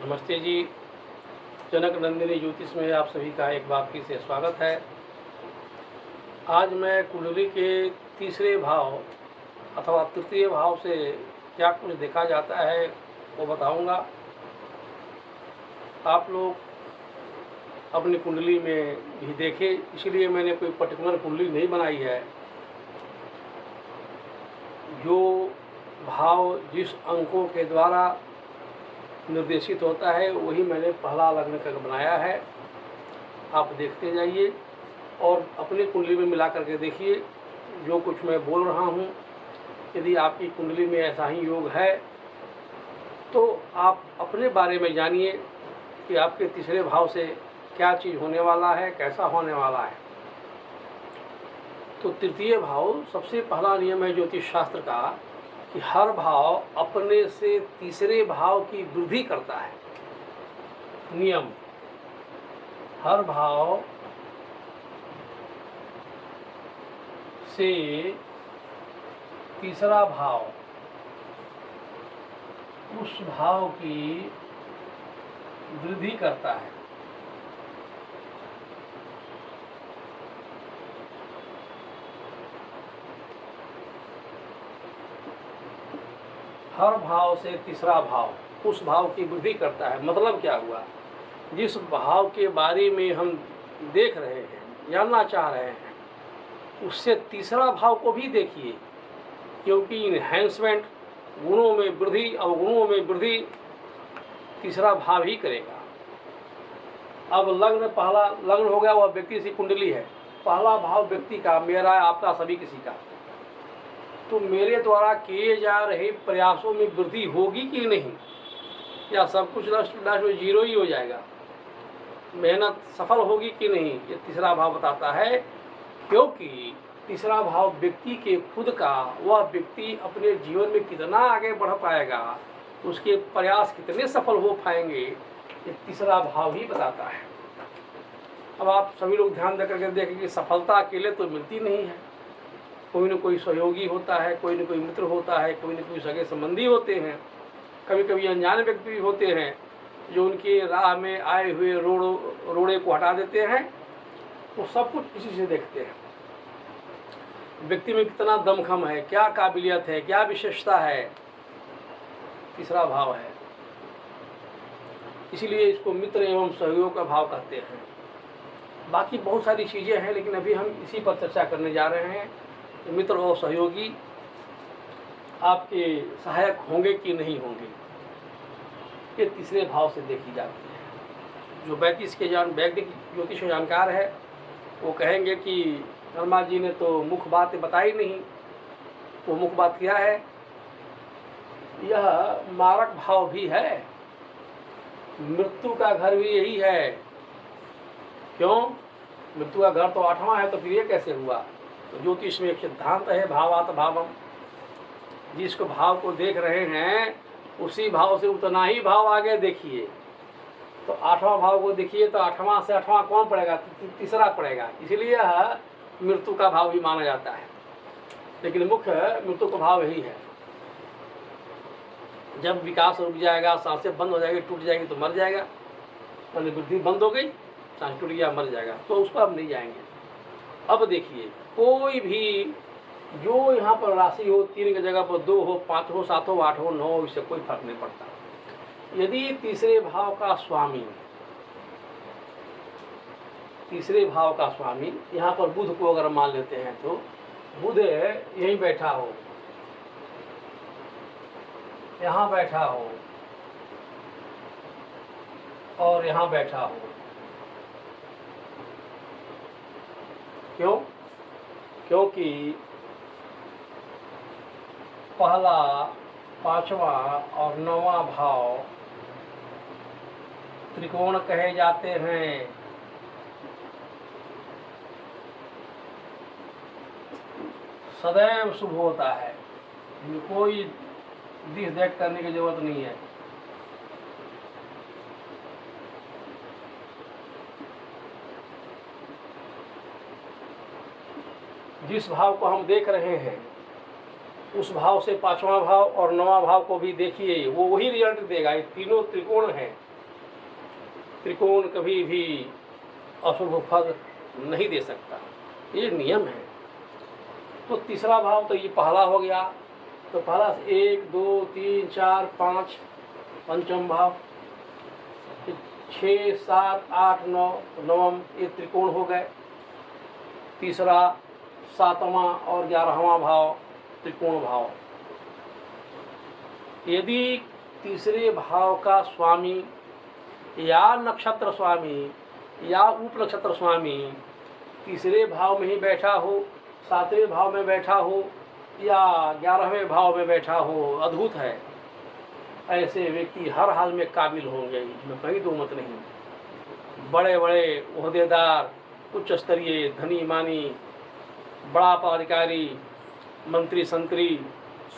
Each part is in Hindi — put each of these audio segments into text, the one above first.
नमस्ते जी। जनक नंदिनी ज्योतिष में आप सभी का एक बार फिर से स्वागत है। आज मैं कुंडली के तीसरे भाव अथवा तृतीय भाव से क्या कुछ देखा जाता है वो बताऊंगा। आप लोग अपनी कुंडली में भी देखें, इसलिए मैंने कोई पर्टिकुलर कुंडली नहीं बनाई है। जो भाव जिस अंकों के द्वारा निर्देशित होता है वही मैंने पहला लग्न का बनाया है। आप देखते जाइए और अपनी कुंडली में मिला करके देखिए जो कुछ मैं बोल रहा हूँ। यदि आपकी कुंडली में ऐसा ही योग है तो आप अपने बारे में जानिए कि आपके तीसरे भाव से क्या चीज़ होने वाला है, कैसा होने वाला है। तो तृतीय भाव सबसे पहला नियम है ज्योतिष शास्त्र का कि हर भाव अपने से तीसरे भाव की वृद्धि करता है। नियम, हर भाव से तीसरा भाव उस भाव की वृद्धि करता है। हर भाव से तीसरा भाव उस भाव की वृद्धि करता है। मतलब क्या हुआ, जिस भाव के बारे में हम देख रहे हैं, जानना चाह रहे हैं, उससे तीसरा भाव को भी देखिए, क्योंकि इन्हेंसमेंट, गुणों में वृद्धि, अवगुणों में वृद्धि तीसरा भाव ही करेगा। अब लग्न, पहला लग्न हो गया, वह व्यक्ति की कुंडली है। पहला भाव व्यक्ति का, मेरा, आपका, सभी किसी का। तो मेरे द्वारा किए जा रहे प्रयासों में वृद्धि होगी कि नहीं, या सब कुछ नष्ट में जीरो ही हो जाएगा। मेहनत सफल होगी कि नहीं, ये तीसरा भाव बताता है। क्योंकि तीसरा भाव व्यक्ति के खुद का, वह व्यक्ति अपने जीवन में कितना आगे बढ़ पाएगा, उसके प्रयास कितने सफल हो पाएंगे, ये तीसरा भाव ही बताता है। अब आप सभी लोग ध्यान देकर के देखें कि सफलता अकेले तो मिलती नहीं है। कोई न कोई सहयोगी होता है, कोई न कोई मित्र होता है, कोई न कोई सगे संबंधी होते हैं, कभी कभी अनजान व्यक्ति भी होते हैं जो उनके राह में आए हुए रोड़े को हटा देते हैं। वो सब कुछ इसी से देखते हैं, व्यक्ति में कितना दमखम है, क्या काबिलियत है, क्या विशेषता है, तीसरा भाव है। इसीलिए इसको मित्र एवं सहयोग का भाव कहते हैं। बाकी बहुत सारी चीज़ें हैं, लेकिन अभी हम इसी पर चर्चा करने जा रहे हैं। मित्र और सहयोगी आपके सहायक होंगे कि नहीं होंगे, ये तीसरे भाव से देखी जाती है। जो वैदिक ज्योतिष जानकार है वो कहेंगे कि शर्मा जी ने तो मुख्य बात बताई नहीं। वो मुख्य बात क्या है, यह मारक भाव भी है, मृत्यु का घर भी यही है। क्यों? मृत्यु का घर तो 8वां है, तो फिर ये कैसे हुआ? तो ज्योतिष में एक सिद्धांत है, भावात भावम। जिसको भाव को देख रहे हैं उसी भाव से उतना ही भाव आगे देखिए। तो 8वां भाव को देखिए तो 8वां से 8वां कौन पड़ेगा? तीसरा पड़ेगा। इसीलिए मृत्यु का भाव भी माना जाता है, लेकिन मुख्य मृत्यु का भाव यही है। जब विकास रुक जाएगा, सांसें बंद हो जाएगी, टूट जाएगी तो मर जाएगा। मतलब वृद्धि बंद हो गई, सांस टूट गया, मर जाएगा। तो उस पर हम नहीं जाएंगे। अब देखिए, कोई भी जो यहाँ पर राशि हो, 3 की जगह पर 2 हो, 5 हो, 7 हो, 8 हो, 9 हो, इससे कोई फर्क नहीं पड़ता। यदि तीसरे भाव का स्वामी यहाँ पर बुध को अगर मान लेते हैं, तो बुध यहीं बैठा हो, यहाँ बैठा हो और यहाँ बैठा हो। क्यों? क्योंकि पहला, 5वां और 9वां भाव त्रिकोण कहे जाते हैं। सदैव शुभ होता है, कोई दिख देख करने की जरूरत नहीं है। जिस भाव को हम देख रहे हैं उस भाव से पांचवा भाव और नौवां भाव को भी देखिए, वो वही रिजल्ट देगा। ये तीनों त्रिकोण हैं, त्रिकोण कभी भी अशुभ फल नहीं दे सकता, ये नियम है। तो तीसरा भाव तो ये पहला हो गया, तो पहला 1 2 3 4 5 पंचम भाव, 6 7 8 9 नवम, ये त्रिकोण हो गए। तीसरा 7वां और 11वां भाव त्रिकोण भाव। यदि तीसरे भाव का स्वामी या नक्षत्र स्वामी या उप नक्षत्र स्वामी तीसरे भाव में ही बैठा हो, 7वें भाव में बैठा हो या 11वें भाव में बैठा हो, अद्भुत है। ऐसे व्यक्ति हर हाल में काबिल होंगे, इसमें कहीं दो मत नहीं। बड़े बड़े ओहदेदार, उच्च स्तरीय, धनी मानी, बड़ा पदाधिकारी, मंत्री संतरी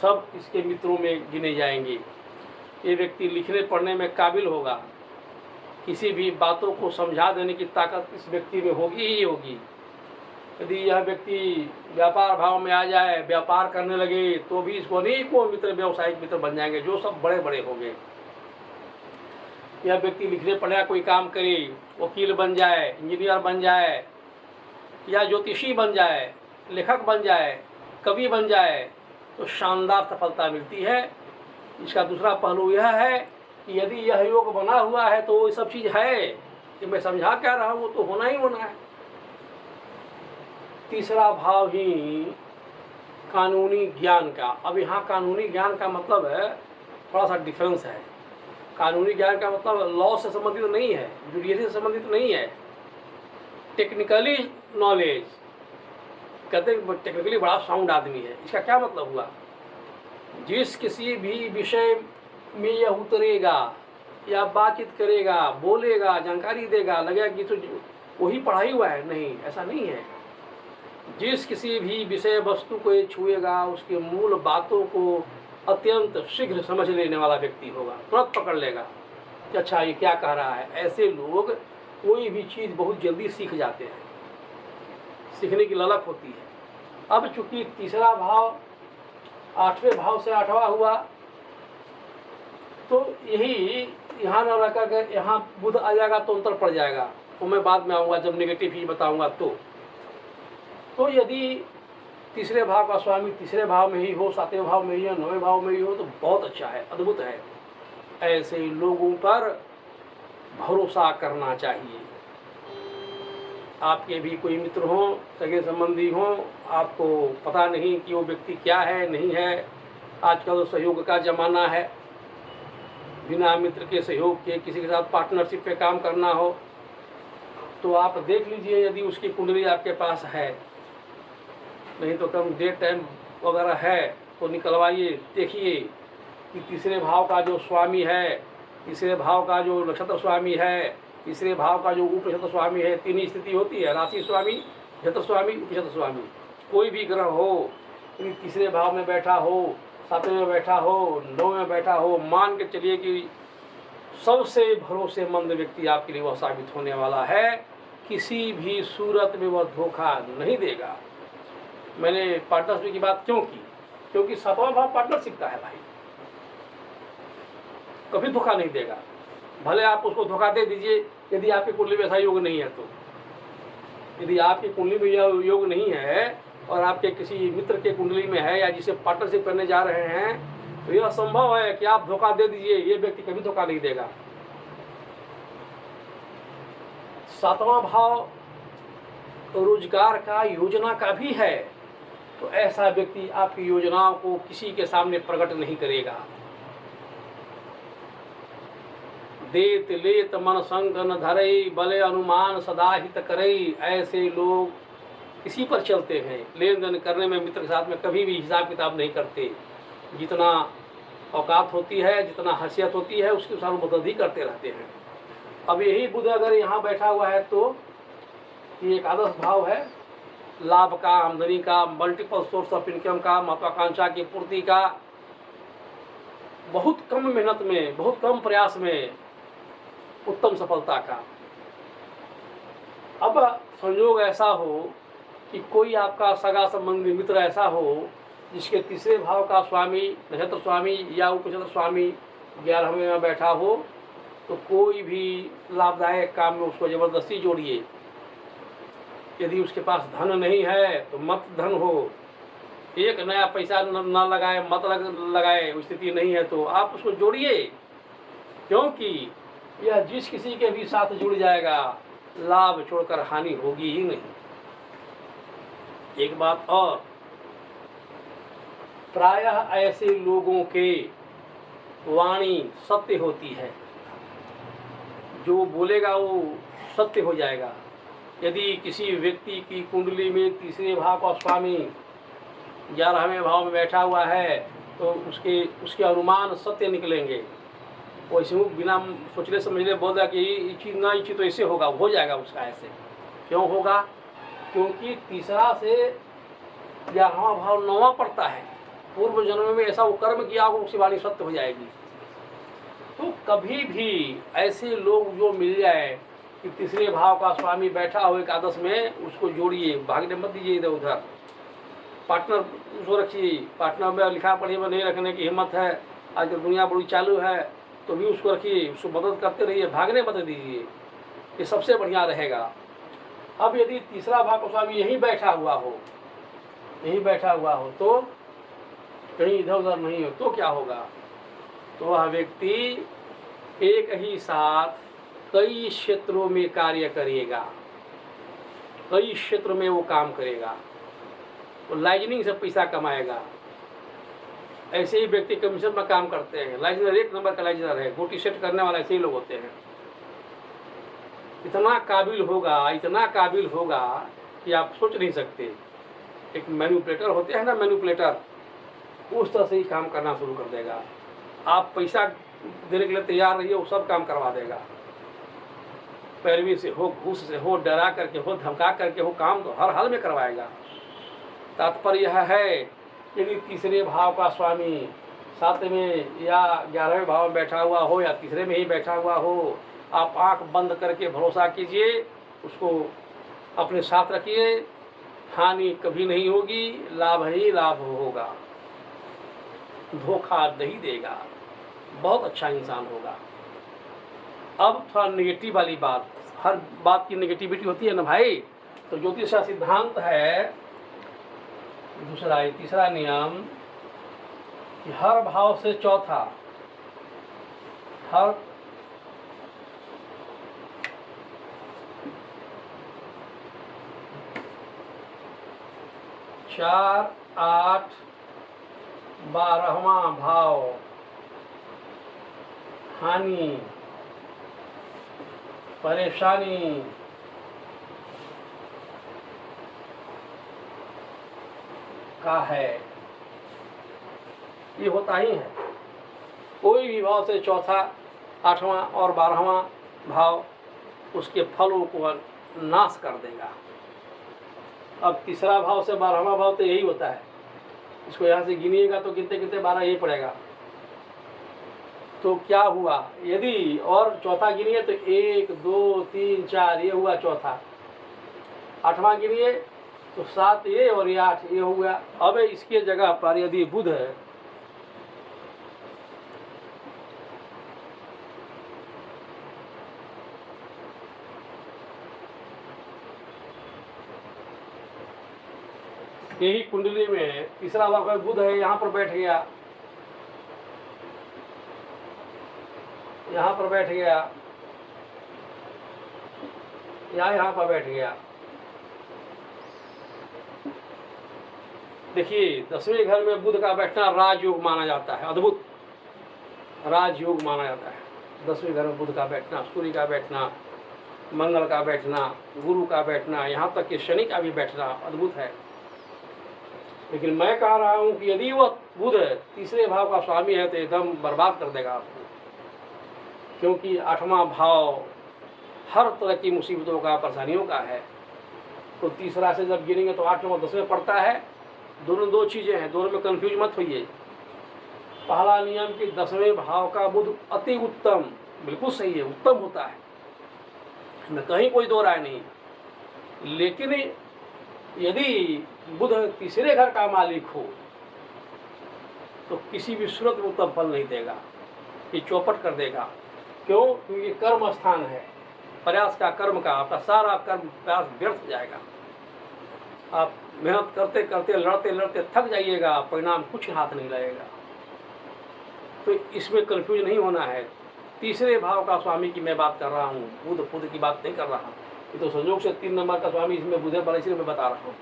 सब इसके मित्रों में गिने जाएंगे। ये व्यक्ति लिखने पढ़ने में काबिल होगा, किसी भी बातों को समझा देने की ताकत इस व्यक्ति में होगी ही होगी। यदि यह व्यक्ति व्यापार भाव में आ जाए, व्यापार करने लगे, तो भी इसको अनेकों मित्र, व्यवसायिक मित्र बन जाएंगे, जो सब बड़े बड़े होंगे। यह व्यक्ति लिखने पढ़ने कोई काम करे, वकील बन जाए, इंजीनियर बन जाए, या ज्योतिषी बन जाए, लेखक बन जाए, कवि बन जाए, तो शानदार सफलता मिलती है। इसका दूसरा पहलू यह है कि यदि यह योग बना हुआ है तो ये सब चीज़ है कि मैं समझा क्या रहा हूँ, वो तो होना ही होना है। तीसरा भाव ही कानूनी ज्ञान का। अब यहाँ कानूनी ज्ञान का मतलब है, थोड़ा सा डिफरेंस है। कानूनी ज्ञान का मतलब लॉ से संबंधित नहीं है, जुडिशरी से संबंधित नहीं है। टेक्निकली नॉलेज, कहते हैं टेक्निकली बड़ा साउंड आदमी है। इसका क्या मतलब हुआ? जिस किसी भी विषय में यह उतरेगा या बातचीत करेगा, बोलेगा, जानकारी देगा, लगेगा कि तो वही पढ़ाई हुआ है, नहीं, ऐसा नहीं है। जिस किसी भी विषय वस्तु को ये छुएगा, उसके मूल बातों को अत्यंत शीघ्र समझ लेने वाला व्यक्ति होगा, तुरंत पकड़ लेगा कि अच्छा ये क्या कह रहा है। ऐसे लोग कोई भी चीज़ बहुत जल्दी सीख जाते हैं, सीखने की ललक होती है। अब चूंकि तीसरा भाव 8वें भाव से 8वां हुआ, तो यही यहाँ न रह कर यहाँ बुध आ जाएगा तो अंतर पड़ जाएगा, वो मैं बाद में आऊँगा जब नेगेटिव ही बताऊँगा। तो यदि तीसरे भाव का स्वामी तीसरे भाव में ही हो, 7वें भाव में ही हो, 9वें भाव में ही हो, तो बहुत अच्छा है, अद्भुत है। ऐसे लोगों पर भरोसा करना चाहिए। आपके भी कोई मित्र हों, सगे संबंधी हों, आपको पता नहीं कि वो व्यक्ति क्या है, नहीं है। आजकल तो सहयोग का ज़माना है, बिना मित्र के सहयोग के किसी के साथ पार्टनरशिप पे काम करना हो तो आप देख लीजिए, यदि उसकी कुंडली आपके पास है, नहीं तो कम डेट टाइम वगैरह है तो निकलवाइए, देखिए कि तीसरे भाव का जो स्वामी है, तीसरे भाव का जो नक्षत्र स्वामी है, तीसरे भाव का जो उप नक्षत्र स्वामी है, 3 ही स्थिति होती है, राशि स्वामी, नक्षत्र स्वामी, उप नक्षत्र स्वामी। कोई भी ग्रह हो, यदि तीसरे भाव में बैठा हो, 7वें में बैठा हो, 9वें में बैठा हो, मान के चलिए कि सबसे भरोसेमंद व्यक्ति आपके लिए वह साबित होने वाला है। किसी भी सूरत में वह धोखा नहीं देगा। मैंने पार्टनरशिप की बात क्यों की? क्योंकि 7वां भाव पार्टनरशिप का है भाई, कभी धोखा नहीं देगा। भले आप उसको धोखा दे दीजिए, यदि आपकी कुंडली में ऐसा योग नहीं है तो। यदि आपकी कुंडली में यह योग नहीं है और आपके किसी मित्र के कुंडली में है या जिसे पार्टनरशिप करने जा रहे हैं, तो यह संभव है कि आप धोखा दे दीजिए, ये व्यक्ति कभी धोखा नहीं देगा। 7वां भाव रोजगार का, योजना का भी है, तो ऐसा व्यक्ति आपकी योजनाओं को किसी के सामने प्रकट नहीं करेगा। देत लेत मन संग न धरई, बले अनुमान सदा हित करई। ऐसे लोग इसी पर चलते हैं, लेन देन करने में मित्र के साथ में कभी भी हिसाब किताब नहीं करते। जितना औकात होती है, जितना हैसियत होती है, उसके अनुसार मदद ही करते रहते हैं। अब यही बुध अगर यहाँ बैठा हुआ है तो ये एकादश भाव है, लाभ का, आमदनी का, मल्टीपल सोर्स ऑफ इनकम का, महत्वाकांक्षा की पूर्ति का, बहुत कम मेहनत में, बहुत कम प्रयास में उत्तम सफलता का। अब संयोग ऐसा हो कि कोई आपका सगा संबंधी मित्र ऐसा हो जिसके तीसरे भाव का स्वामी, नक्षत्र स्वामी या उप नक्षत्र स्वामी 11वें में बैठा हो तो कोई भी लाभदायक काम में उसको ज़बरदस्ती जोड़िए। यदि उसके पास धन नहीं है तो मत धन हो, एक नया पैसा न लगाए, मत लगाए, स्थिति नहीं है तो आप उसको जोड़िए, क्योंकि यह जिस किसी के भी साथ जुड़ जाएगा लाभ छोड़कर हानि होगी ही नहीं। एक बात और, प्रायः ऐसे लोगों के वाणी सत्य होती है, जो बोलेगा वो सत्य हो जाएगा। यदि किसी व्यक्ति की कुंडली में तीसरे भाव का स्वामी 11वें भाव में बैठा हुआ है तो उसके अनुमान सत्य निकलेंगे। वो ऐसे बिना सोचने समझने बोल रहा कि ये चीज़ ना, ये चीज़ तो ऐसे होगा, हो जाएगा उसका ऐसे। क्यों होगा? क्योंकि तीसरा से 11वां भाव 9वां पड़ता है। पूर्व जन्म में ऐसा वो कर्म किया होगा, उसकी वाणी सत्य हो जाएगी। तो कभी भी ऐसे लोग जो मिल जाए कि तीसरे भाव का स्वामी बैठा हो एकादश में, उसको जोड़िए, भागने मत दीजिए इधर उधर। पार्टनर उसको रखिए, पार्टनर में लिखा पढ़ी में नहीं रखने की हिम्मत है, आजकल दुनिया बड़ी चालू है, तो भी उसको रखिए, उसको मदद करते रहिए, भागने मत दीजिए, ये सबसे बढ़िया रहेगा। अब यदि तीसरा भाव का स्वामी यहीं बैठा हुआ हो, तो कहीं इधर उधर नहीं हो, तो क्या होगा? तो वह व्यक्ति एक ही साथ कई क्षेत्रों में कार्य करेगा, कई क्षेत्र में वो काम करेगा, वो लाइजनिंग से पैसा कमाएगा। ऐसे ही व्यक्ति कमीशन में काम करते हैं, लाइजनर 1 नंबर का लाइजनर है, गोटी सेट करने वाला ऐसे ही लोग होते हैं। इतना काबिल होगा कि आप सोच नहीं सकते। एक मैनिपुलेटर होते हैं ना, मैनिपुलेटर, उस तरह से ही काम करना शुरू कर देगा। आप पैसा देने के लिए तैयार रहिए, वो सब काम करवा देगा। पैरवी से हो, घूस से हो, डरा करके हो, धमका करके हो, काम तो हर हाल में करवाएगा। तात्पर्य यह है, यदि तीसरे भाव का स्वामी 7वें या 11वें भाव में बैठा हुआ हो या तीसरे में ही बैठा हुआ हो, आप आंख बंद करके भरोसा कीजिए, उसको अपने साथ रखिए, हानि कभी नहीं होगी, लाभ ही लाभ होगा, धोखा नहीं देगा, बहुत अच्छा इंसान होगा। अब थोड़ा नेगेटिव वाली बात, हर बात की नेगेटिविटी होती है ना भाई। तो ज्योतिष का सिद्धांत है तीसरा नियम कि हर भाव से चौथा, हर 4, 8, 12वां भाव हानि, परेशानी, का है, ये होता ही है। कोई भी भाव से चौथा, 8वां और 12वां भाव उसके फलों को नाश कर देगा। अब तीसरा भाव से 12वां भाव तो यही होता है, इसको यहाँ से गिनिएगा तो गिनते गिनते 12 यही पड़ेगा। तो क्या हुआ, यदि और चौथा गिनिए तो 1, 2, 3, 4 ये हुआ चौथा, 8वां गिनिए तो 7 ये और ये 8 ये हो गया। अब इसके जगह पर यदि बुध है, यही कुंडली में तीसरा भाव बुध है, यहाँ पर बैठ गया, यहाँ पर बैठ गया, यहाँ पर बैठ गया। देखिए 10वें घर में बुध का बैठना राजयोग माना जाता है, अद्भुत राजयोग माना जाता है। 10वें घर में बुध का बैठना, सूर्य का बैठना, मंगल का बैठना, गुरु का बैठना, यहाँ तक कि शनि का भी बैठना अद्भुत है। लेकिन मैं कह रहा हूँ कि यदि वह बुध तीसरे भाव का स्वामी है तो एकदम बर्बाद कर देगा आपको, क्योंकि 8वां भाव हर तरह की मुसीबतों का, परेशानियों का है। तो तीसरा से जब गिरेंगे तो 8वां 10वें पड़ता है, दोनों दो चीज़ें हैं, दोनों में कंफ्यूज मत होइए। पहला नियम कि 10वें भाव का बुध अति उत्तम, बिल्कुल सही है, उत्तम होता है, इसमें कहीं कोई दो राय नहीं। लेकिन यदि बुध तीसरे घर का मालिक हो तो किसी भी सूरत में उत्तम फल नहीं देगा, ये चौपट कर देगा। क्यों? क्योंकि कर्म स्थान है, प्रयास का, कर्म का, आपका सारा कर्म प्रयास व्यर्थ जाएगा। आप मेहनत करते करते, लड़ते लड़ते थक जाइएगा, परिणाम कुछ हाथ नहीं लगेगा। तो इसमें कन्फ्यूज नहीं होना है। तीसरे भाव का स्वामी की मैं बात कर रहा हूँ, बुध खुद की बात नहीं कर रहा। ये तो संयोग से 3 नंबर का स्वामी इसमें बुध है, इसलिए मैं बता रहा हूँ।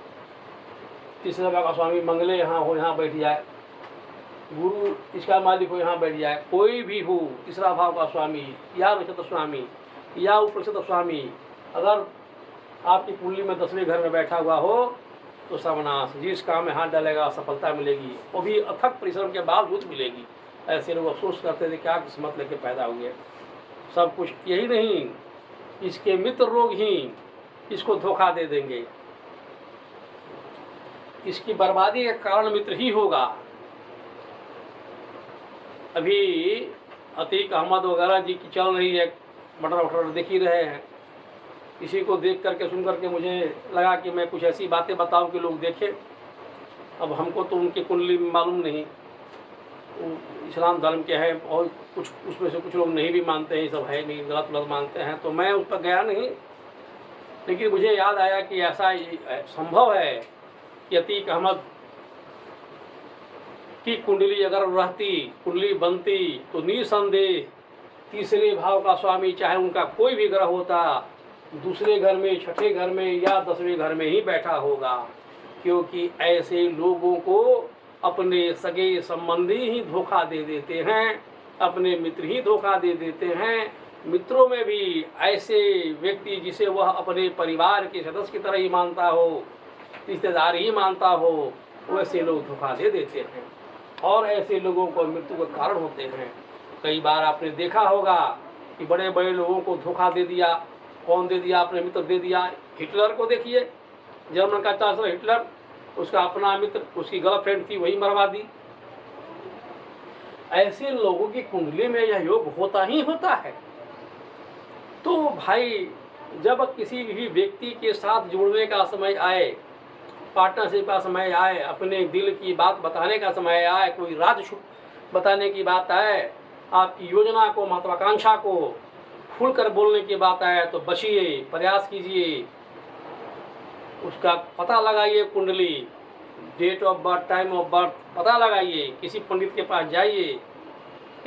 तीसरे भाव का स्वामी मंगले यहाँ हो, यहाँ बैठ जाए, गुरु इसका मालिक हो, यहाँ बैठ जाए, कोई भी हो, तीसरा भाव का स्वामी या नक्षत्र स्वामी या उपनक्षत्र स्वामी अगर आपकी कुंडली में 10वें घर में बैठा हुआ हो तो सर्वनाश। जिस काम में हाथ डालेगा सफलता मिलेगी, वो भी अथक परिश्रम के बावजूद मिलेगी। ऐसे लोग अफसोस करते थे क्या किस्मत लेके पैदा हुए। सब कुछ यही नहीं, इसके मित्र लोग ही इसको धोखा दे देंगे, इसकी बर्बादी का कारण मित्र ही होगा। अभी अतीक अहमद वगैरह जी की चल रही है, मटर वटर देख ही रहे हैं। इसी को देख करके सुन करके मुझे लगा कि मैं कुछ ऐसी बातें बताऊं कि लोग देखें। अब हमको तो उनकी कुंडली मालूम नहीं, इस्लाम धर्म के हैं और कुछ उसमें से कुछ लोग नहीं भी मानते हैं, ये सब है नहीं, गलत गलत मानते हैं, तो मैं उस पर गया नहीं। लेकिन मुझे याद आया कि ऐसा संभव है कि अतीक अहमद की कुंडली अगर रहती, कुंडली बनती, तो निसंदेह तीसरे भाव का स्वामी चाहे उनका कोई भी ग्रह होता, दूसरे घर में, छठे घर में या 10वें घर में ही बैठा होगा। क्योंकि ऐसे लोगों को अपने सगे संबंधी ही धोखा दे देते हैं, अपने मित्र ही धोखा दे देते हैं। मित्रों में भी ऐसे व्यक्ति जिसे वह अपने परिवार के सदस्य की तरह ही मानता हो, रिश्तेदार ही मानता हो, वैसे लोग धोखा दे देते हैं और ऐसे लोगों को मृत्यु का कारण होते हैं। कई बार आपने देखा होगा कि बड़े बड़े लोगों को धोखा दे दिया। कौन दे दिया? अपने मित्र दे दिया। हिटलर को देखिए, जर्मन का चांसलर हिटलर, उसका अपना मित्र, उसकी गर्लफ्रेंड थी, वही मरवा दी। ऐसे लोगों की कुंडली में यह योग होता ही होता है। तो भाई, जब किसी भी व्यक्ति के साथ जुड़ने का समय आए, पार्टनरशिप का समय आए, अपने दिल की बात बताने का समय आए, कोई राज बताने की बात आए, आपकी योजना को, महत्वाकांक्षा को खुलकर बोलने की बात आए, तो बचिए, प्रयास कीजिए, उसका पता लगाइए, कुंडली, date of birth, time of birth पता लगाइए, किसी पंडित के पास जाइए,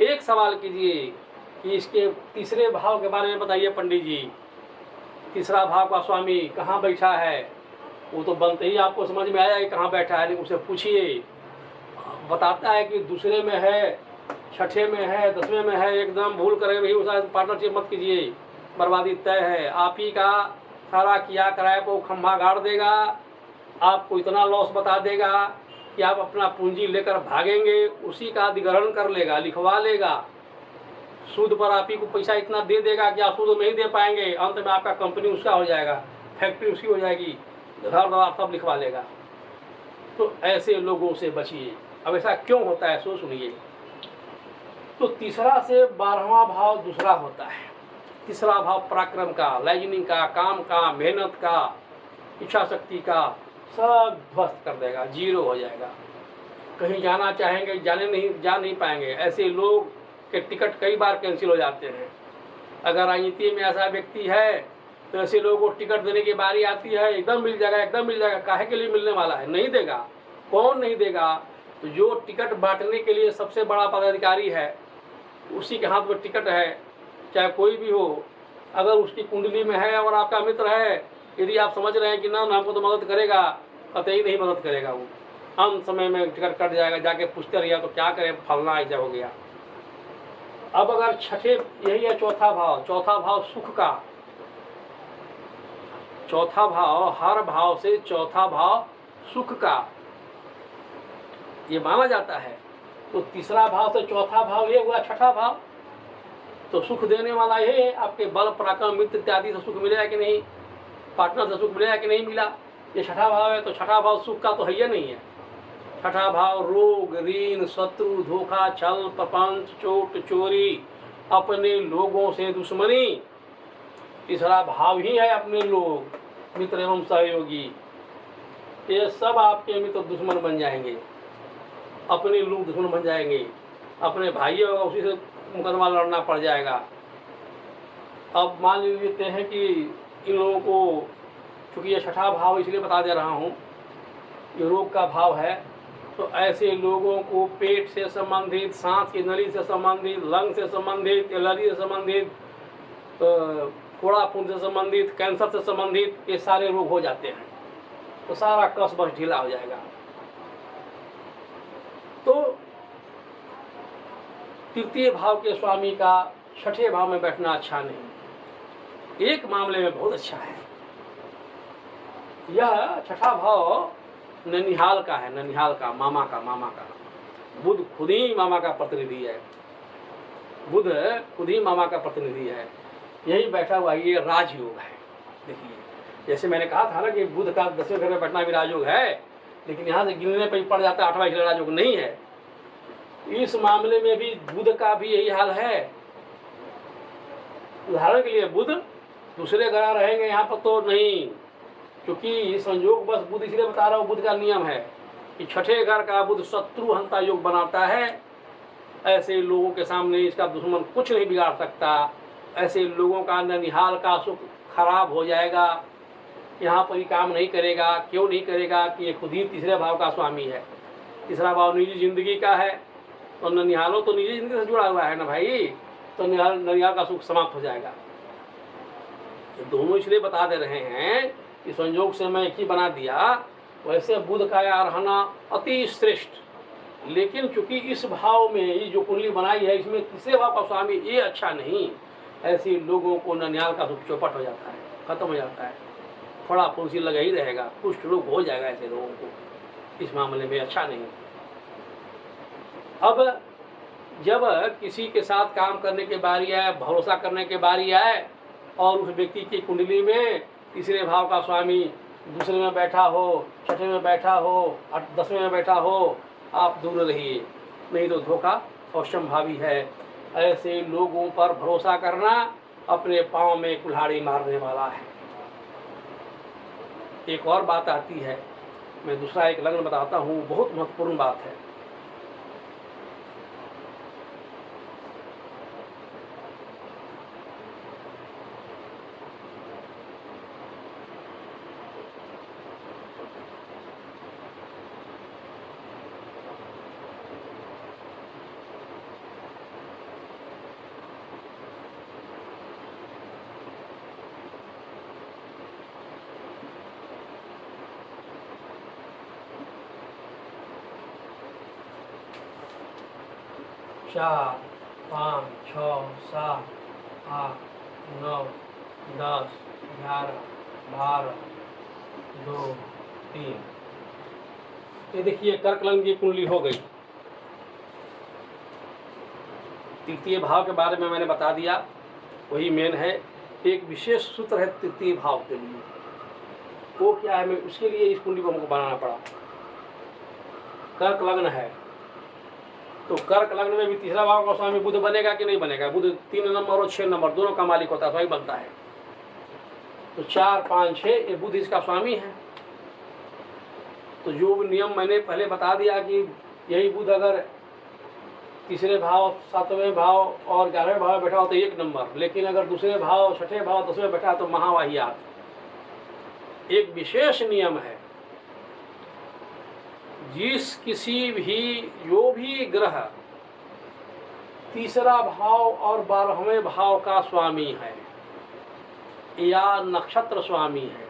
एक सवाल कीजिए कि इसके तीसरे भाव के बारे में बताइए पंडित जी, तीसरा भाव का स्वामी कहाँ बैठा है। वो तो बनते ही आपको समझ में आया कि कहाँ बैठा है, लेकिन उसे पूछिए, बताता है कि दूसरे में है, छठे में है, 10वें में है, एकदम भूल करे भी उसका पार्टनरशिप मत कीजिए, बर्बादी तय है। आप ही का सारा किया कराए को खंभा गाड़ देगा, आपको इतना लॉस बता देगा कि आप अपना पूंजी लेकर भागेंगे, उसी का अधिग्रहण कर लेगा, लिखवा लेगा, सूद पर आप ही को पैसा इतना दे देगा कि आप सूद नहीं दे पाएंगे। अंत में आपका कंपनी उसका हो जाएगा, फैक्ट्री उसकी हो जाएगी, घर द्वार सब लिखवा लेगा। तो ऐसे लोगों से बचिए। अब ऐसा क्यों होता है सो सुनिए। तो तीसरा से 12वां भाव दूसरा होता है। तीसरा भाव पराक्रम का, लाइजनिंग का, काम का, मेहनत का, इच्छा शक्ति का, सब ध्वस्त कर देगा, जीरो हो जाएगा। कहीं जाना चाहेंगे, जा नहीं पाएंगे। ऐसे लोग के टिकट कई बार कैंसिल हो जाते हैं। अगर राजनीति में ऐसा व्यक्ति है तो ऐसे लोगों को टिकट देने की बारी आती है, एकदम मिल जाएगा, एकदम मिल जाएगा। काहे के लिए मिलने वाला है? नहीं देगा। कौन नहीं देगा? तो जो टिकट बांटने के लिए सबसे बड़ा पदाधिकारी है, उसी के हाथ में टिकट है, चाहे कोई भी हो। अगर उसकी कुंडली में है और आपका मित्र है, यदि आप समझ रहे हैं कि ना हमको तो मदद करेगा, कतई नहीं मदद करेगा। वो अंत समय में टिकट कट जाएगा, जाके पूछते रहिए तो क्या करें, फलना ऐसा हो गया। अब अगर छठे, यही है चौथा भाव, चौथा भाव सुख का, चौथा भाव, हर भाव से चौथा भाव सुख का ये माना जाता है। तो तीसरा भाव से चौथा भाव ये हुआ छठा भाव, तो सुख देने वाला ये है। आपके बल, पराक्रम, मित्र इत्यादि से सुख मिलेगा कि नहीं, पार्टनर से सुख मिलेगा कि नहीं मिला, ये छठा भाव है। तो छठा भाव सुख का तो है ही नहीं है। छठा भाव रोग, ऋण, शत्रु, धोखा, छल, प्रपंच, चोट, चोरी, अपने लोगों से दुश्मनी। तीसरा भाव ही है अपने लोग, मित्र एवं सहयोगी। ये सब आपके मित्र दुश्मन बन जाएंगे, अपने लोग दुश्मन बन जाएंगे। अपने भाइयों उसी से मुकदमा लड़ना पड़ जाएगा। अब मान लेते हैं कि इन लोगों को, चूँकि ये छठा भाव इसलिए बता दे रहा हूँ, ये रोग का भाव है, तो ऐसे लोगों को पेट से संबंधित, सांस की नली से संबंधित, लंग से संबंधित, एलर्जी से संबंधित, फोड़ाफूंद से संबंधित, कैंसर से संबंधित, ये सारे रोग हो जाते हैं। तो सारा कस बस ढीला हो जाएगा। तो तृतीय भाव के स्वामी का छठे भाव में बैठना अच्छा नहीं। एक मामले में बहुत अच्छा है, यह छठा भाव ननिहाल का है, ननिहाल का, मामा का। बुध खुद ही मामा का प्रतिनिधि है, बुध खुद ही मामा का प्रतिनिधि है, यही बैठा हुआ ये राजयोग है। देखिए, जैसे मैंने कहा था ना कि बुध का 10वें घर में बैठना भी राजयोग है, लेकिन यहाँ से गिनने पर पड़ जाता है 8वां घर राजयोग नहीं है। इस मामले में भी बुध का भी यही हाल है। उदाहरण के लिए बुध दूसरे ग्रह रहेंगे यहाँ पर तो नहीं, क्योंकि संयोग बस बुध इसलिए बता रहा हूँ, बुध का नियम है कि छठे घर का बुध शत्रु हंता योग बनाता है। ऐसे लोगों के सामने इसका दुश्मन कुछ नहीं बिगाड़ सकता। ऐसे लोगों का ननिहाल का सुख खराब हो जाएगा, यहाँ पर ही काम नहीं करेगा। क्यों नहीं करेगा कि ये खुद ही तीसरे भाव का स्वामी है। तीसरा भाव निजी जिंदगी का है, तो ननिहालो तो निजी जिंदगी से जुड़ा हुआ है ना भाई, तो ननिहाल का सुख समाप्त हो जाएगा। ये दोनों इसलिए बता दे रहे हैं कि संयोग से मैं एक ही बना दिया। वैसे बुध का यहाँ रहना अति श्रेष्ठ, लेकिन चूंकि इस भाव में ये जो कुंडली बनाई है इसमें तीसरे भाव का स्वामी ये अच्छा नहीं। ऐसे लोगों को ननिहाल का सुख चौपट हो जाता है, खत्म हो जाता है, थोड़ा फुंसी लगा ही रहेगा, कुष्ठ रोग हो जाएगा ऐसे लोगों को। इस मामले में अच्छा नहीं। अब जब किसी के साथ काम करने की बारी आए, भरोसा करने की बारी आए, और उस व्यक्ति की कुंडली में तीसरे भाव का स्वामी दूसरे में बैठा हो, छठे में बैठा हो, 10वें में बैठा हो, आप दूर रहिए, नहीं तो धोखा अवश्यंभावी है। ऐसे लोगों पर भरोसा करना अपने पाँव में कुल्हाड़ी मारने वाला है। एक और बात आती है, मैं दूसरा एक लग्न बताता हूँ, बहुत महत्वपूर्ण बात है। चार, 5, 6, 7, 8, 9, 10, 11, 12, 2, 3। ये देखिए कर्क लग्न की कुंडली हो गई। तृतीय भाव के बारे में मैंने बता दिया, वही मेन है। एक विशेष सूत्र है तृतीय भाव के लिए, वो क्या है, मैं उसके लिए इस कुंडली को हमको बनाना पड़ा। कर्क लग्न है तो कर्क लग्न में भी तीसरा भाव का स्वामी बुध बनेगा कि नहीं बनेगा। बुध 3 नंबर और 6 नंबर दोनों का मालिक होता है, तो वही बनता है। तो 4, 5, 6 ये बुध इसका स्वामी है। तो जो नियम मैंने पहले बता दिया कि यही बुध अगर तीसरे भाव, 7वें भाव और 11वें भाव में बैठा हो तो 1 नंबर, लेकिन अगर दूसरे भाव, छठे भाव, 10वें बैठा तो महावाहियात। एक विशेष नियम है, जिस किसी भी जो भी ग्रह तीसरा भाव और 12वें भाव का स्वामी है, या नक्षत्र स्वामी है,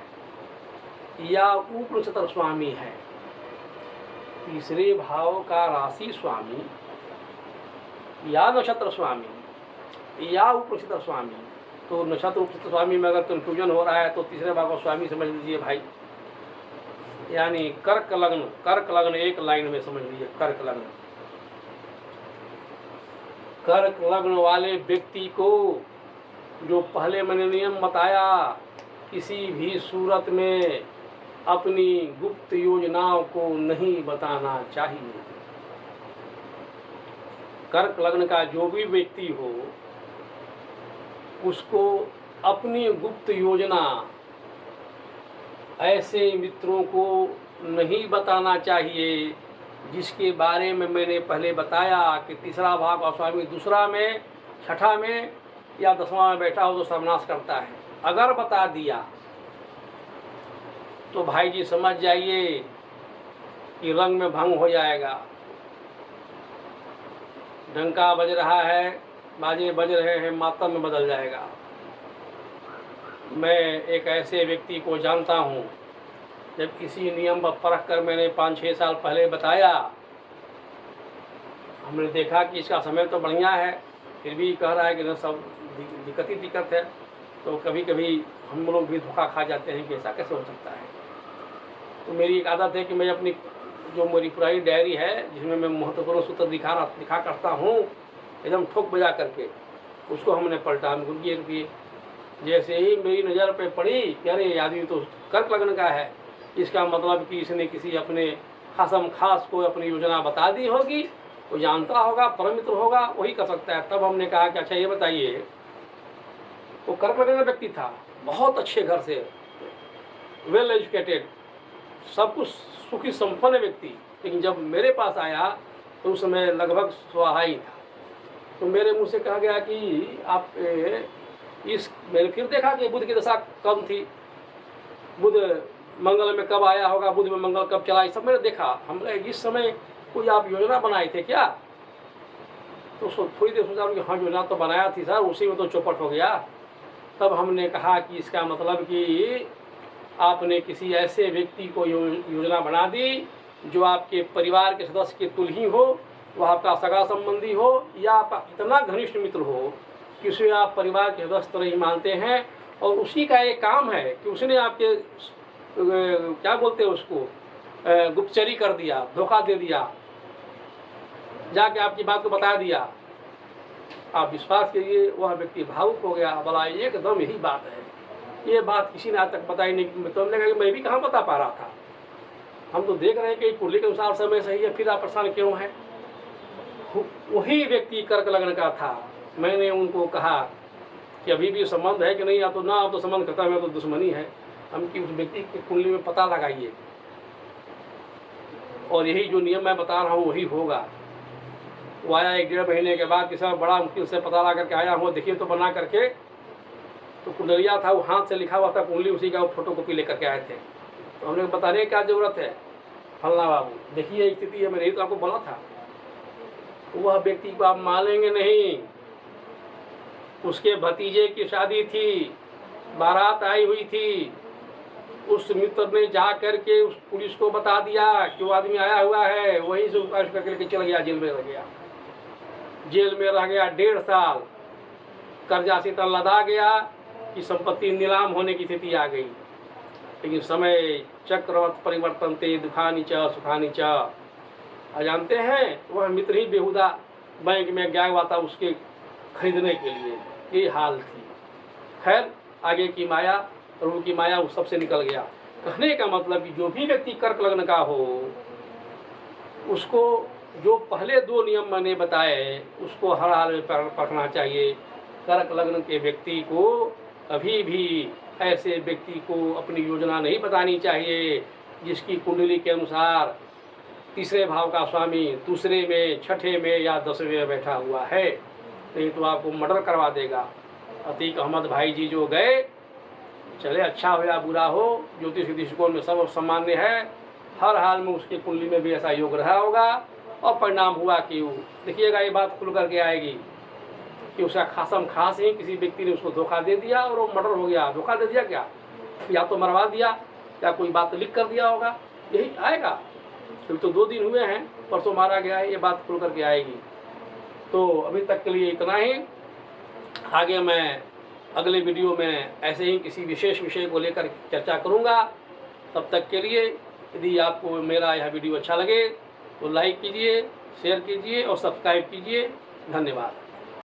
या उप नक्षत्र स्वामी है, तीसरे भाव का राशि स्वामी या नक्षत्र स्वामी या उप नक्षत्र स्वामी, तो नक्षत्र उप नक्षत्र स्वामी में अगर कंफ्यूजन हो रहा है तो तीसरे भाव का स्वामी समझ लीजिए भाई। यानी कर्क लग्न एक लाइन में समझ लीजिए। कर्क लग्न वाले व्यक्ति को जो पहले मैंने नियम बताया, किसी भी सूरत में अपनी गुप्त योजनाओं को नहीं बताना चाहिए। कर्क लग्न का जो भी व्यक्ति हो उसको अपनी गुप्त योजना ऐसे मित्रों को नहीं बताना चाहिए जिसके बारे में मैंने पहले बताया कि तीसरा भाव का स्वामी दूसरा में, छठा में या 10वां में बैठा हो तो सर्वनाश करता है। अगर बता दिया तो भाई जी समझ जाइए कि रंग में भंग हो जाएगा। डंका बज रहा है, बाजे बज रहे हैं, मातम में बदल जाएगा। मैं एक ऐसे व्यक्ति को जानता हूँ, जब किसी नियम पर परख कर मैंने 5-6 साल पहले बताया, हमने देखा कि इसका समय तो बढ़िया है, फिर भी कह रहा है कि न सब दिक्कत ही दिक्कत है। तो कभी कभी हम लोग भी धोखा खा जाते हैं कि ऐसा कैसे हो सकता है। तो मेरी एक आदत है कि मैं अपनी जो मेरी पुरानी डायरी है, जिसमें मैं महत्वपूर्ण सूत्र दिखा करता हूँ, एकदम ठोक बजा करके उसको हमने पलटा। क्योंकि जैसे ही मेरी नज़र पे पड़ी कि अरे आदमी तो कर्क लगन का है, इसका मतलब कि इसने किसी अपने खासम खास को अपनी योजना बता दी होगी, वो जानता होगा, परम मित्र होगा, वही कर सकता है। तब हमने कहा कि अच्छा ये बताइए, वो कर्क लगन का व्यक्ति था, बहुत अच्छे घर से, वेल एजुकेटेड, सब कुछ सुखी संपन्न व्यक्ति, लेकिन जब मेरे पास आया तो उस समय लगभग स्वाहा ही था। तो मेरे मुंह से कहा गया कि आप मैंने फिर देखा कि बुध की दशा कम थी, बुध मंगल में कब आया होगा, बुध में मंगल कब चला, ये सब मैंने देखा। हमने इस समय कोई आप योजना बनाए थे क्या? तो थोड़ी देर सोचा कि हाँ योजना तो बनाया थी सर, उसी में तो चौपट हो गया। तब हमने कहा कि इसका मतलब कि आपने किसी ऐसे व्यक्ति को योजना बना दी जो आपके परिवार के सदस्य के तुल्य ही हो, वह आपका सगा संबंधी हो, या आपका इतना घनिष्ठ मित्र हो कि उसे आप परिवार के सदस्य तरह ही मानते हैं, और उसी का एक काम है कि उसने आपके क्या बोलते हैं उसको, गुप्तचरी कर दिया, धोखा दे दिया, जाके आपकी बात को बता दिया। आप विश्वास कीजिए, वह व्यक्ति भावुक हो गया, बोला एकदम यही बात है। ये बात किसी ने आज तक बताई नहीं। तो हमने कहा कि मैं भी कहाँ बता पा रहा था, हम तो देख रहे हैं कि कुंडली के अनुसार समय सही है, फिर आप परेशान क्यों हैं? वही व्यक्ति कर्क लगन का था। मैंने उनको कहा कि अभी भी संबंध है कि नहीं, या तो ना आप तो संबंध करता है, तो दुश्मनी है। हम कि उस व्यक्ति की कुंडली में पता लगाइए, और यही जो नियम मैं बता रहा हूँ वही होगा। वो आया 1-1.5 महीने के बाद, कि सब बड़ा मुश्किल से पता लगा करके आया हूँ, देखिए तो बना करके। तो कुंडलिया था, वो हाथ से लिखा हुआ था कुंडली, उसी का वो फोटो कॉपी लेकर के आए थे। तो हमने बताने की क्या जरूरत है, फलना बाबू देखिए स्थिति है, मैंने तो आपको बोला था। वह व्यक्ति को आप मानेंगे नहीं, उसके भतीजे की शादी थी, बारात आई हुई थी, उस मित्र ने जा करके उस पुलिस को बता दिया कि वो आदमी आया हुआ है, वहीं से उतार करके लेके चला गया, जेल में रह गया। जेल में रह गया 1.5 साल, कर्जा से इतना लदा गया कि संपत्ति नीलाम होने की स्थिति आ गई। लेकिन समय चक्रवत परिवर्तन ते दुखानी च सुखानी च। जानते हैं, वह मित्र ही बेहुदा बैंक में गया हुआ था उसके खरीदने के लिए, ये हाल थी। खैर आगे की माया, प्रभु की माया, उस सबसे निकल गया। कहने का मतलब कि जो भी व्यक्ति कर्क लग्न का हो, उसको जो पहले 2 नियम मैंने बताए उसको हर हाल में पढ़ना चाहिए। कर्क लग्न के व्यक्ति को कभी भी ऐसे व्यक्ति को अपनी योजना नहीं बतानी चाहिए जिसकी कुंडली के अनुसार 3रे भाव का स्वामी 2रे में, 6ठे में या 10वें में बैठा हुआ है, नहीं तो आपको मर्डर करवा देगा। अतीक अहमद भाई जी जो गए, चले अच्छा हो या बुरा हो, ज्योतिष दृष्टिकोण में सब सामान्य है, हर हाल में उसकी कुंडली में भी ऐसा योग रहा होगा, और परिणाम हुआ कि देखिएगा ये बात खुल करके आएगी कि उसका खासम खास ही किसी व्यक्ति ने उसको धोखा दे दिया और वो मर्डर हो गया। धोखा दे दिया क्या, या तो मरवा दिया, या कोई बात लिख कर दिया होगा, यही आएगा। तो 2 दिन हुए हैं, परसों मारा गया है, ये बात खुल करके आएगी। तो अभी तक के लिए इतना ही। आगे मैं अगले वीडियो में ऐसे ही किसी विशेष विषय को लेकर चर्चा करूंगा। तब तक के लिए यदि आपको मेरा यह वीडियो अच्छा लगे तो लाइक कीजिए, शेयर कीजिए और सब्सक्राइब कीजिए। धन्यवाद।